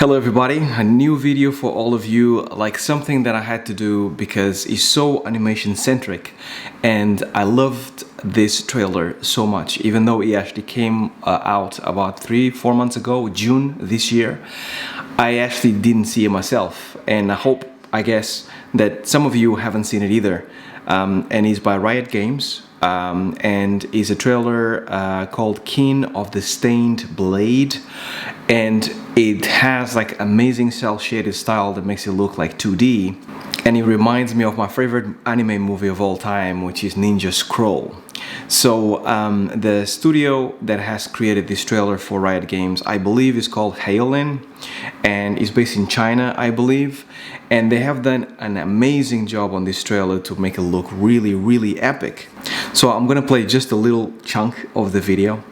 Hello everybody, a new video for all of you, like something that I had to do because it's so animation centric and I loved this trailer so much, even though it actually came out about 3-4 months ago, June this year. I actually didn't see it myself, and I guess that some of you haven't seen it either. And it's by Riot Games, and is a trailer called King of the Stained Blade, and it has like amazing cel-shaded style that makes it look like 2D, and it reminds me of my favorite anime movie of all time, which is Ninja Scroll. So the studio that has created this trailer for Riot Games, I believe, is called Heilin, and is based in China, I believe, and they have done an amazing job on this trailer to make it look really epic. So I'm gonna play just a little chunk of the video.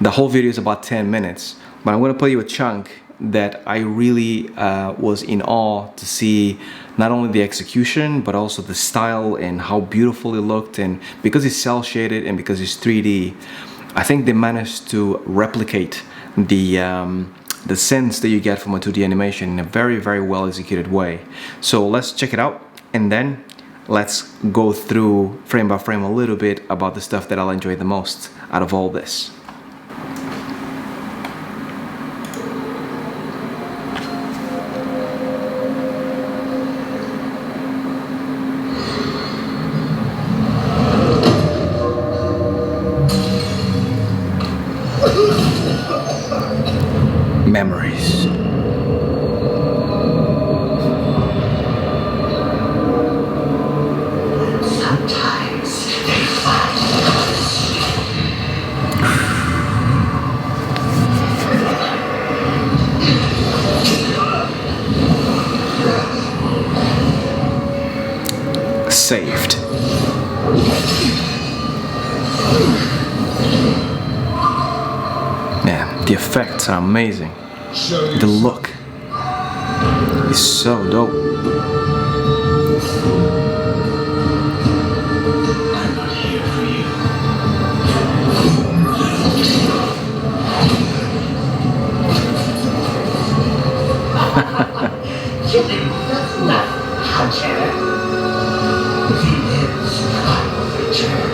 The whole video is about 10 minutes, but I'm gonna play you a chunk that I really was in awe to see, not only the execution but also the style and how beautiful it looked. And because it's cel shaded and because it's 3D, I think they managed to replicate the sense that you get from a 2D animation in a very well executed way. So let's check it out, and then let's go through frame by frame a little bit about the stuff that I'll enjoy the most out of all this. Memories. Sometimes they fight us. Saved. Yeah, the effects are amazing. The look is so dope. I'm not here for you. You think that's not Hunter? If he lives, I will return.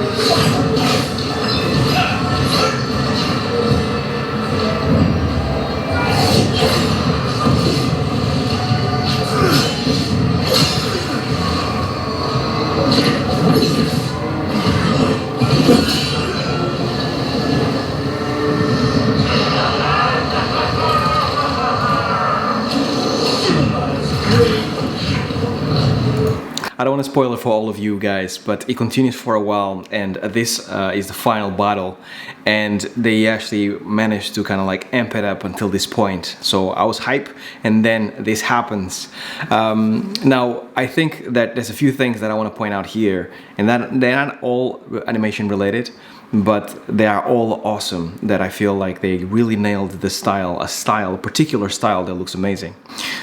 I don't want to spoil it for all of you guys, but it continues for a while, and this is the final battle, and they actually managed to kind of like amp it up until this point. So I was hype, and then this happens. Now I think that there's a few things that I want to point out here, and that they're not all animation related, but they are all awesome. That I feel like they really nailed the style, a particular style that looks amazing.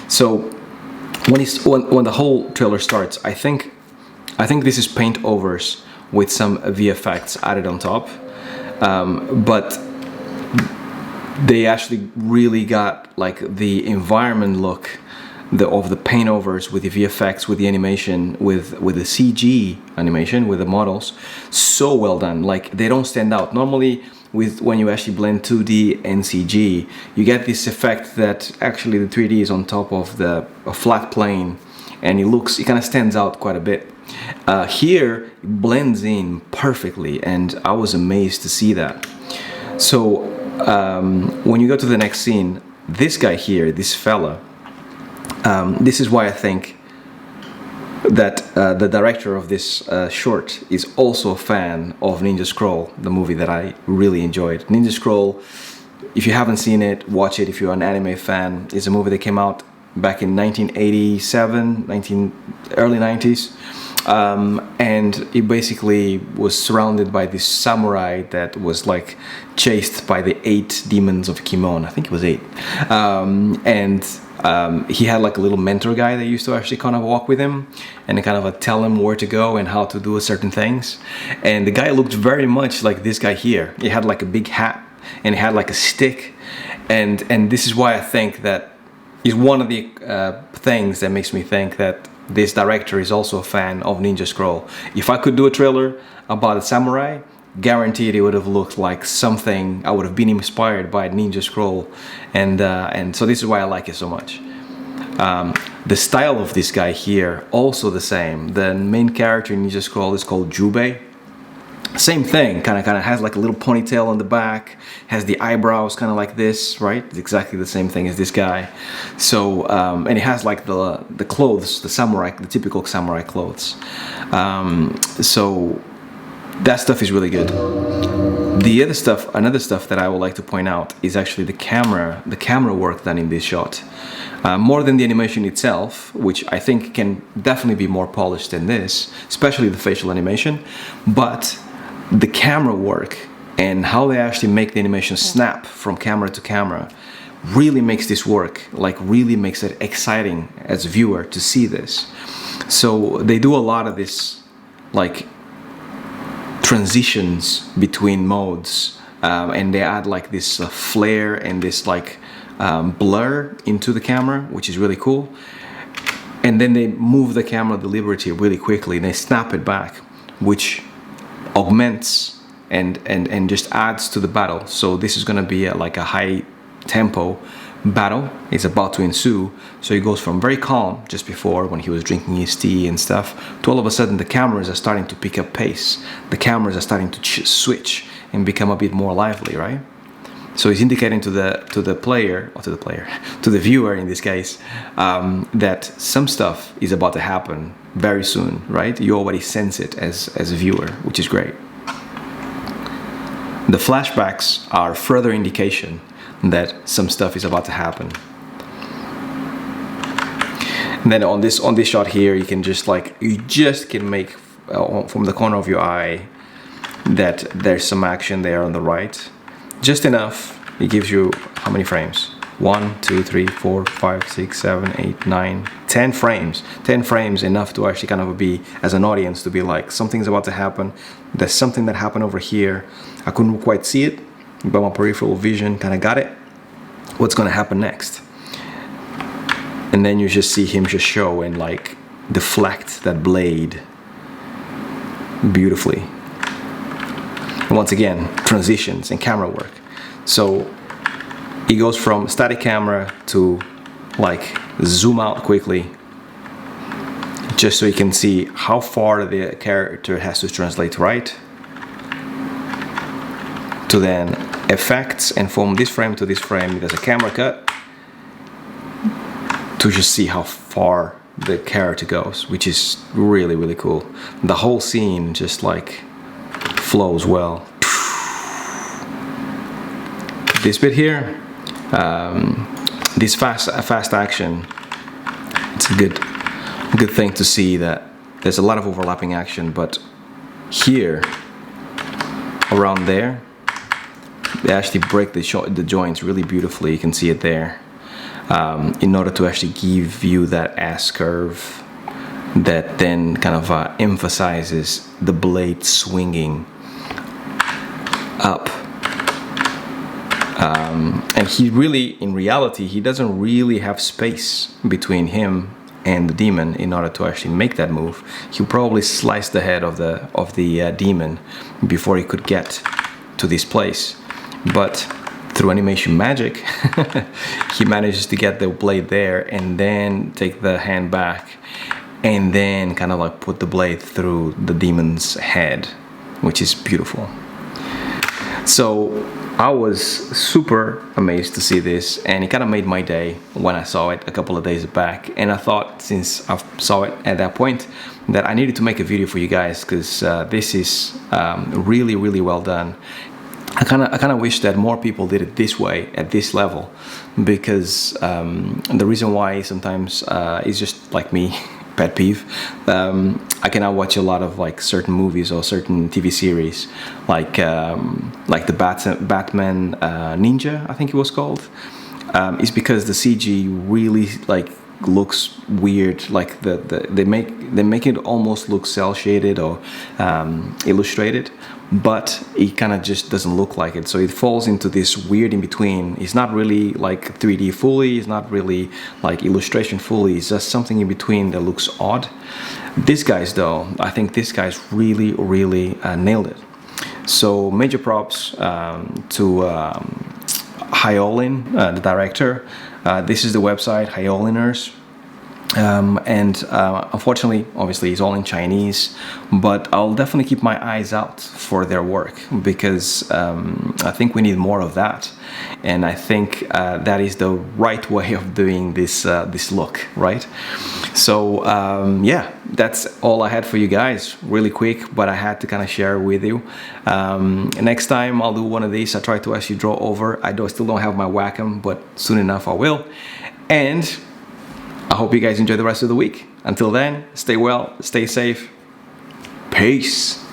So when the whole trailer starts, I think this is paint overs with some VFX added on top, but they actually really got like the environment look of the paint overs with the VFX, with the animation, with the CG animation, with the models, so well done. Like, they don't stand out. Normally when you actually blend 2D and CG, you get this effect that actually the 3D is on top of a flat plane, and it kind of stands out quite a bit. Here it blends in perfectly, and I was amazed to see that. So when you go to the next scene, this guy here, this fella, this is why I think that the director of this short is also a fan of Ninja Scroll, the movie that I really enjoyed. Ninja Scroll, if you haven't seen it, watch it if you're an anime fan. It's a movie that came out back in 1987, early 90s. And it basically was surrounded by this samurai that was like chased by the 8 demons of Kimon. I think it was 8. He had like a little mentor guy that used to actually kind of walk with him and kind of tell him where to go and how to do certain things. And the guy looked very much like this guy here. He had like a big hat and he had like a stick. And this is why I think that is one of the things that makes me think that this director is also a fan of Ninja Scroll. If I could do a trailer about a samurai, guaranteed it would have looked like something I would have been inspired by Ninja Scroll, and so this is why I like it so much. The style of this guy here also the same. The main character in Ninja Scroll is called Jubei. Same thing, kind of has like a little ponytail on the back, has the eyebrows kind of like this, right? It's exactly the same thing as this guy. So and he has like the clothes, the samurai, the typical samurai clothes. So that stuff is really good. The other stuff, another stuff that I would like to point out is actually the camera work done in this shot. More than the animation itself, which I think can definitely be more polished than this, especially the facial animation, but the camera work and how they actually make the animation snap from camera to camera really makes this work, like really makes it exciting as a viewer to see this. So they do a lot of this like transitions between modes, and they add like this flare and this like blur into the camera, which is really cool. And then they move the camera deliberately really quickly and they snap it back, which augments and just adds to the battle. So this is going to be like a high tempo battle is about to ensue. So he goes from very calm just before when he was drinking his tea and stuff to all of a sudden the cameras are starting to pick up pace. The cameras are starting to switch and become a bit more lively, right? So he's indicating to the viewer in this case, that some stuff is about to happen very soon, right? You already sense it as a viewer, which is great. The flashbacks are further indication that some stuff is about to happen. And then on this shot here, you can just can make from the corner of your eye that there's some action there on the right. Just enough. It gives you how many frames? 1, 2, 3, 4, 5, 6, 7, 8, 9, 10 frames. 10 frames enough to actually kind of be, as an audience, to be like, something's about to happen. There's something that happened over here. I couldn't quite see it, but my peripheral vision kind of got it. What's going to happen next? And then you just see him just show and like deflect that blade beautifully. And once again, transitions and camera work. So he goes from static camera to like zoom out quickly, just so you can see how far the character has to translate right, to then effects, and from this frame to this frame there's a camera cut to just see how far the character goes, which is really, really cool. The whole scene just like flows well. This bit here, this fast action, it's a good thing to see that there's a lot of overlapping action, but here, around there, they actually break the joints really beautifully. You can see it there, in order to actually give you that S curve that then kind of emphasizes the blade swinging up. And he really, in reality, he doesn't really have space between him and the demon in order to actually make that move. He'll probably slice the head of the demon before he could get to this place. But through animation magic, he manages to get the blade there and then take the hand back and then kind of like put the blade through the demon's head, which is beautiful. So I was super amazed to see this, and it kind of made my day when I saw it a couple of days back. And I thought, since I saw it at that point, that I needed to make a video for you guys, because this is really, really well done. I kind of wish that more people did it this way, at this level, because the reason why sometimes is just like me, pet peeve. I cannot watch a lot of like certain movies or certain TV series, like the Batman Ninja, I think it was called. It's because the CG really like looks weird. Like they make it almost look cell shaded or illustrated, but it kind of just doesn't look like it. So it falls into this weird in between. It's not really like 3D fully. It's not really like illustration fully. It's just something in between that looks odd. These guys, though, I think these guys really nailed it. So major props to Hyolin, the director. This is the website, Hyoliners. Unfortunately, obviously, it's all in Chinese, but I'll definitely keep my eyes out for their work, because I think we need more of that, and I think that is the right way of doing this look, right? So yeah, that's all I had for you guys, really quick, but I had to kind of share with you. Next time I'll do one of these. I try to actually draw over. I still don't have my Wacom, but soon enough I will. And I hope you guys enjoy the rest of the week. Until then, stay well, stay safe. Peace.